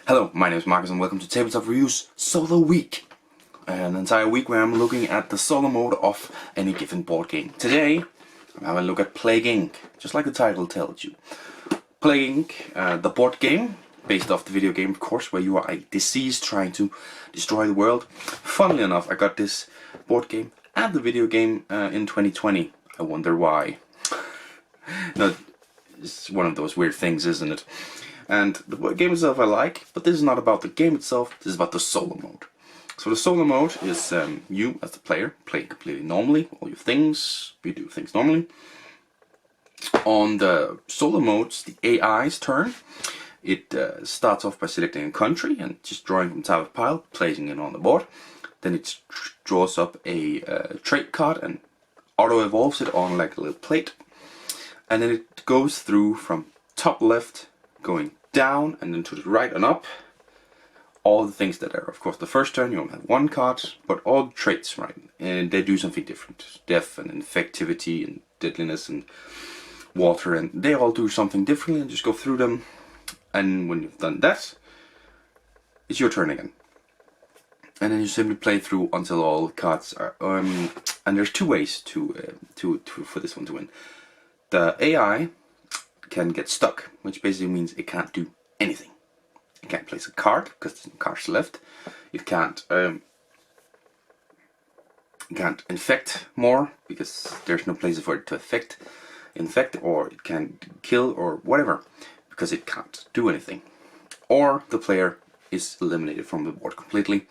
Hello, my name is Marcus and welcome to Tabletop Reviews Solo Week. An entire week where I'm looking at the solo mode of any given board game. Today, I'm having a look at Plague, just like the title tells you. Plague, the board game, based off the video game of course, where you are a disease trying to destroy the world. Funnily enough, I got this board game and the video game in 2020. I wonder why. No, it's one of those weird things, isn't it? And the game itself I like, but this is not about the game itself, this is about the solo mode. So the solo mode is you as the player playing completely normally, all your things, you do things normally. On the solo modes, the AI's turn, it starts off by selecting a country and just drawing from the top of the pile, placing it on the board. Then it draws up a trait card and auto-evolves it on like a little plate. And then it goes through from top left, going down and then to the right and up, all the things that are, of course, the first turn you only have one card, but all the traits, right? And they do something different. Death and infectivity and deadliness and water, and they all do something differently, and just go through them. And when you've done that, it's your turn again. And then you simply play through until all cards are. And there's two ways for this one to win. The AI can get stuck, which basically means it can't do anything. It can't place a card because there's no cards left. It can't infect more because there's no place for it to infect, or it can kill or whatever because it can't do anything. Or the player is eliminated from the board completely,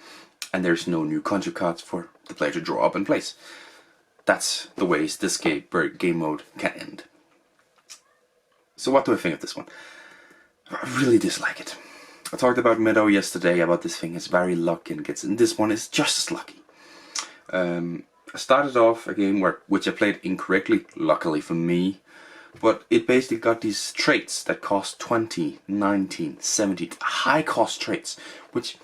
and there's no new country cards for the player to draw up and place. That's the ways this game mode can end. So what do I think of this one? I really dislike it. I talked about Meadow yesterday, about this thing is very lucky and this one is just as lucky. I started off a game which I played incorrectly, luckily for me, but it basically got these traits that cost 20, 19, 70, high cost traits, which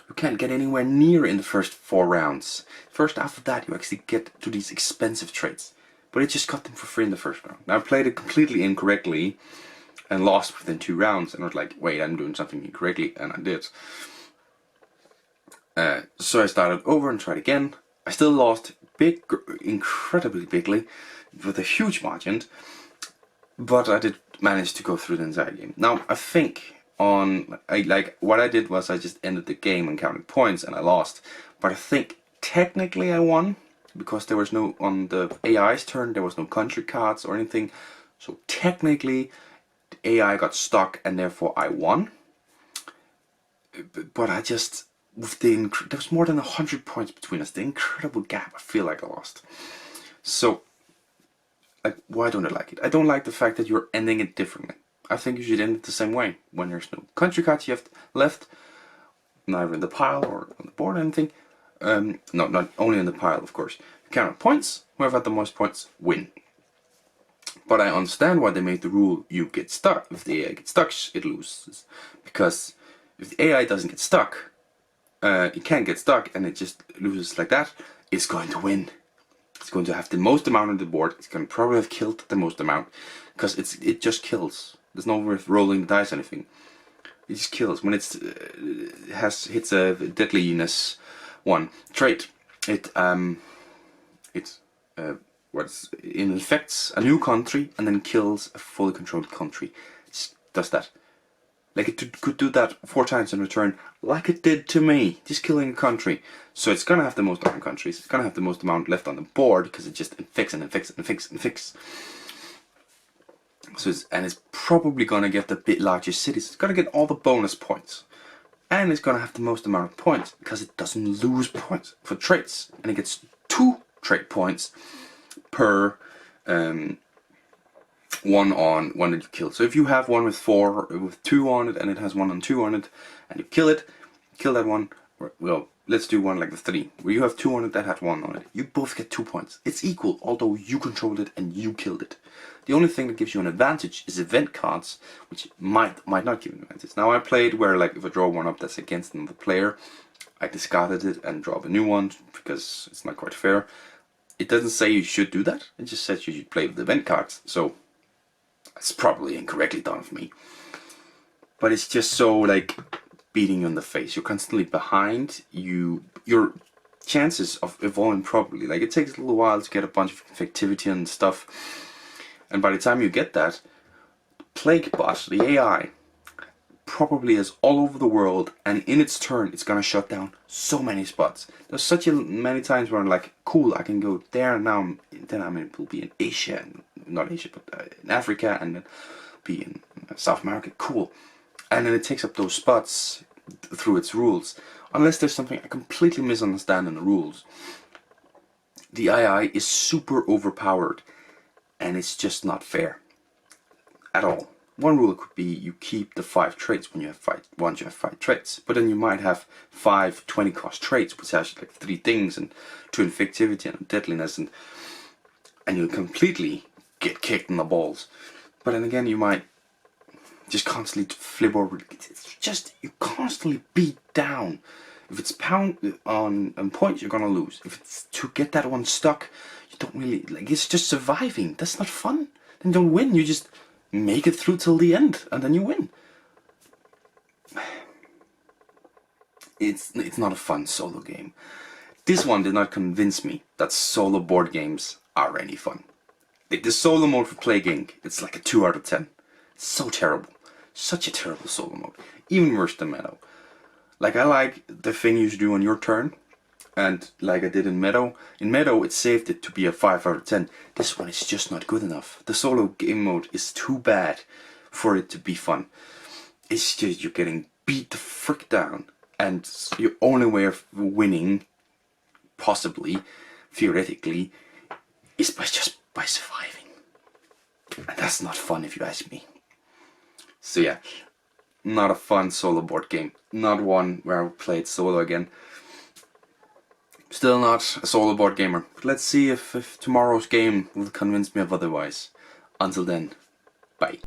you can't get anywhere near in the first 4 rounds. First after that you actually get to these expensive traits. But it just got them for free in the first round. Now I played it completely incorrectly and lost within 2 rounds, and I was like, wait, I'm doing something incorrectly, and I did. So I started over and tried again. I still lost incredibly bigly, with a huge margin, but I did manage to go through the entire game. Now I think what I did was I just ended the game and counted points, and I lost. But I think technically I won, because there was no, on the AI's turn, there was no country cards or anything. So technically, the AI got stuck and therefore I won. But I just, there was more than 100 points between us. The incredible gap, I feel like I lost. So, why don't I like it? I don't like the fact that you're ending it differently. I think you should end it the same way. When there's no country cards you have left, neither in the pile or on the board or anything. No, not only in the pile, of course. You count points, whoever had the most points win. But I understand why they made the rule you get stuck. If the AI gets stuck, it loses. Because if the AI doesn't get stuck, it can't get stuck and it just loses like that, it's going to win. It's going to have the most amount on the board. It's going to probably have killed the most amount, because it just kills. There's no worth rolling the dice or anything. It just kills. When hits a deadliness one trait, it infects a new country and then kills a fully controlled country. It just does that. Like it could do that 4 times in return, like it did to me, just killing a country. So it's gonna have the most amount of countries. It's gonna have the most amount left on the board because it just infects and infects and infects and infects. So it's probably gonna get the bit larger cities. It's gonna get all the bonus points. And it's gonna have the most amount of points because it doesn't lose points for traits, and it gets 2 trait points per one that you kill. So if you have one with 2 on it, and it has 1 and 2 on it, and you kill that one. Well, let's do one like the 3, where you have 2 on it that had 1 on it. You both get 2 points. It's equal, although you controlled it and you killed it. The only thing that gives you an advantage is event cards, which might not give you an advantage. Now I played where, like, if I draw one up that's against another player, I discarded it and draw up a new one because it's not quite fair. It doesn't say you should do that. It just says you should play with the event cards. So it's probably incorrectly done of me. But it's just so, like, beating you in the face. You're constantly behind. Your chances of evolving properly, like it takes a little while to get a bunch of effectivity and stuff, and by the time you get that, Plague bot, the AI, probably is all over the world, and in its turn it's gonna shut down so many spots. There's such many times where I'm like, cool, I can go there, and now then I'm able to be in Asia, not Asia, but in Africa, and then be in South America, cool. And then it takes up those spots through its rules, unless there's something I completely misunderstand in the rules. The AI is super overpowered, and it's just not fair at all. One rule could be you keep the 5 traits when you have 5. Once you have 5 traits, but then you might have 5 20 cost traits, which has like 3 things and 2 effectivity and deadliness, and you completely get kicked in the balls. But then again, you might just constantly flip over. It's just, you constantly beat down. If it's pound on points, you're gonna lose. If it's to get that one stuck, you don't really like. It's just surviving. That's not fun. Then don't win. You just make it through till the end, and then you win. It's not a fun solo game. This one did not convince me that solo board games are any fun. The solo mode for Plague Inc., it's like a 2 out of 10. It's so terrible. Such a terrible solo mode. Even worse than Meadow. Like, I like the thing you do on your turn, and like I did in Meadow. In Meadow, it saved it to be a 5 out of 10. This one is just not good enough. The solo game mode is too bad for it to be fun. It's just, you're getting beat the frick down, and your only way of winning, possibly, theoretically, is just by surviving. And that's not fun if you ask me. So yeah, not a fun solo board game. Not one where I would play it solo again. Still not a solo board gamer. But let's see if tomorrow's game will convince me of otherwise. Until then, bye.